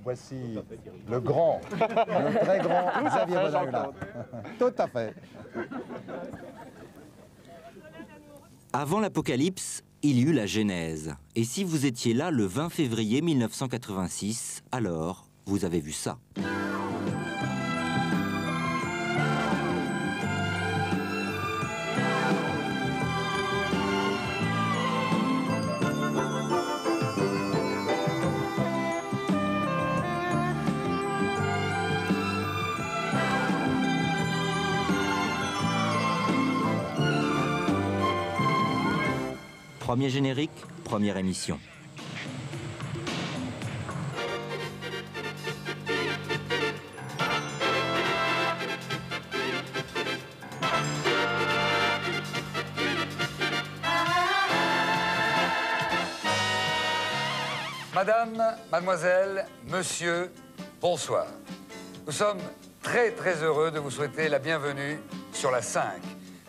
Voici le grand, le très grand Xavier Bodin. Tout à fait. Avant l'Apocalypse, il y eut la Genèse. Et si vous étiez là le 20 février 1986, alors vous avez vu ça. Premier générique, première émission. Madame, mademoiselle, monsieur, bonsoir. Nous sommes très heureux de vous souhaiter la bienvenue sur la 5.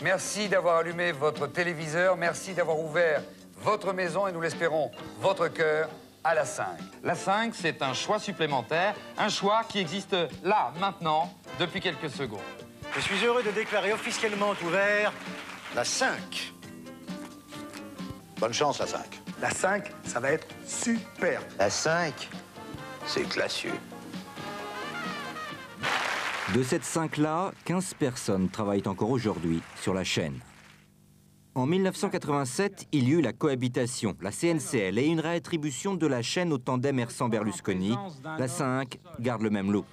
Merci d'avoir allumé votre téléviseur, merci d'avoir ouvert votre maison et nous l'espérons, votre cœur à la 5. La 5, c'est un choix supplémentaire, un choix qui existe là, maintenant, depuis quelques secondes. Je suis heureux de déclarer officiellement ouvert la 5. Bonne chance, la 5. La 5, ça va être super. La 5, c'est classieux. De cette 5-là, 15 personnes travaillent encore aujourd'hui sur la chaîne. En 1987, il y eut la cohabitation, la CNCL, et une réattribution de la chaîne au tandem Hersant-Berlusconi. La 5 garde le même look.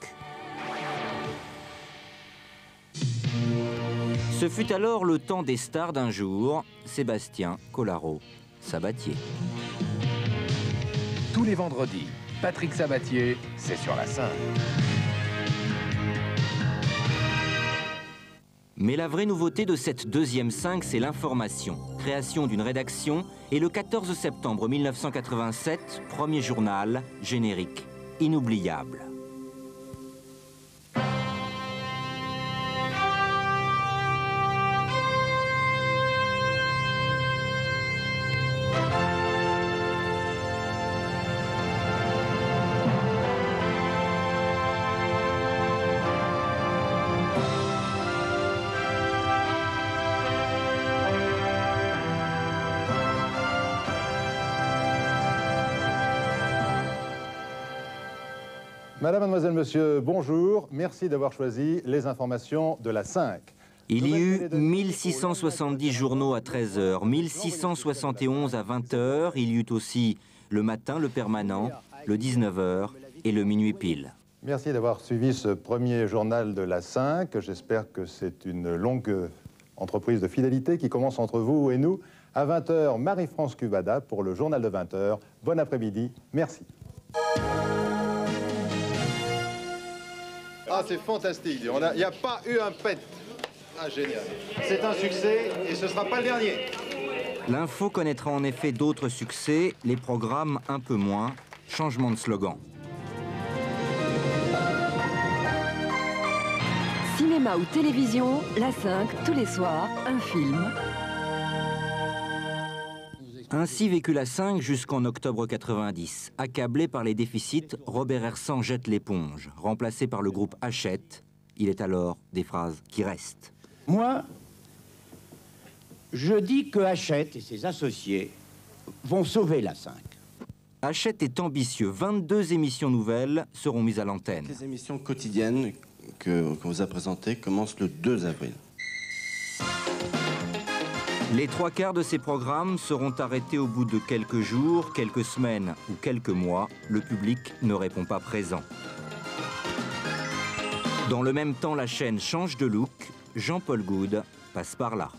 Ce fut alors le temps des stars d'un jour, Sébastien Collaro Sabatier. Tous les vendredis, Patrick Sabatier, c'est sur la 5. Mais la vraie nouveauté de cette deuxième 5, c'est l'information. Création d'une rédaction et le 14 septembre 1987, premier journal, générique, inoubliable. Madame, mademoiselle, monsieur, bonjour. Merci d'avoir choisi les informations de la 5. Il y eut 1670 journaux à 13h, 1671 à 20h. Il y eut aussi le matin, le permanent, le 19h et le minuit pile. Merci d'avoir suivi ce premier journal de la 5. J'espère que c'est une longue entreprise de fidélité qui commence entre vous et nous. À 20h, Marie-France Cubada pour le journal de 20h. Bon après-midi. Merci. Ah, c'est fantastique. Il n'y a pas eu un pet. Ah, génial. C'est un succès et ce ne sera pas le dernier. L'info connaîtra en effet d'autres succès, les programmes un peu moins. Changement de slogan. Cinéma ou télévision, la 5, tous les soirs, un film. Ainsi vécut la 5 jusqu'en octobre 90. Accablé par les déficits, Robert Hersant jette l'éponge. Remplacé par le groupe Hachette, il est alors des phrases qui restent. Moi, je dis que Hachette et ses associés vont sauver la 5. Hachette est ambitieux. 22 émissions nouvelles seront mises à l'antenne. Les émissions quotidiennes qu'on vous a présentées commencent le 2 avril. Les 3/4 de ces programmes seront arrêtés au bout de quelques jours, quelques semaines ou quelques mois. Le public ne répond pas présent. Dans le même temps, la chaîne change de look. Jean-Paul Goude passe par là.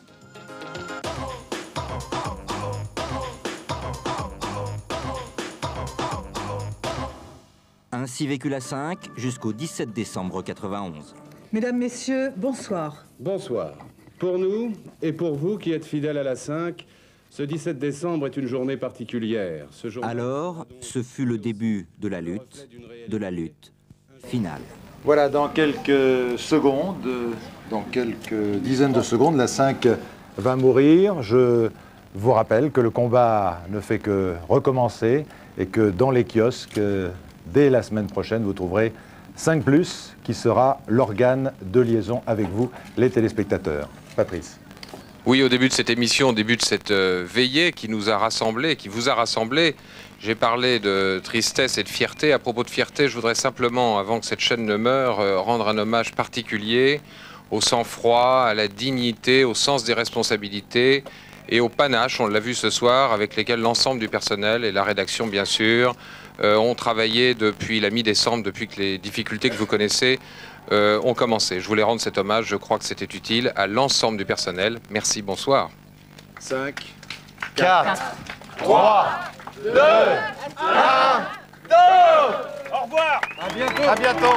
Ainsi vécut la 5 jusqu'au 17 décembre 91. Mesdames, Messieurs, bonsoir. Bonsoir. Pour nous et pour vous qui êtes fidèles à la 5, ce 17 décembre est une journée particulière. Alors, ce fut le début de la lutte finale. Voilà, dans quelques secondes, dans quelques dizaines de secondes, la 5 va mourir. Je vous rappelle que le combat ne fait que recommencer et que dans les kiosques, dès la semaine prochaine, vous trouverez 5+, qui sera l'organe de liaison avec vous, les téléspectateurs. Patrice. Oui, au début de cette émission, au début de cette veillée qui nous a rassemblés, qui vous a rassemblés, j'ai parlé de tristesse et de fierté. À propos de fierté, je voudrais simplement, avant que cette chaîne ne meure, rendre un hommage particulier au sang-froid, à la dignité, au sens des responsabilités et au panache, on l'a vu ce soir, avec lesquels l'ensemble du personnel et la rédaction, bien sûr, ont travaillé depuis la mi-décembre, depuis que les difficultés que vous connaissez ont commencé. Je voulais rendre cet hommage, je crois que c'était utile, à l'ensemble du personnel. Merci, bonsoir. 5, 4, 3, 2, 1, 2. Au revoir. À bientôt. À bientôt.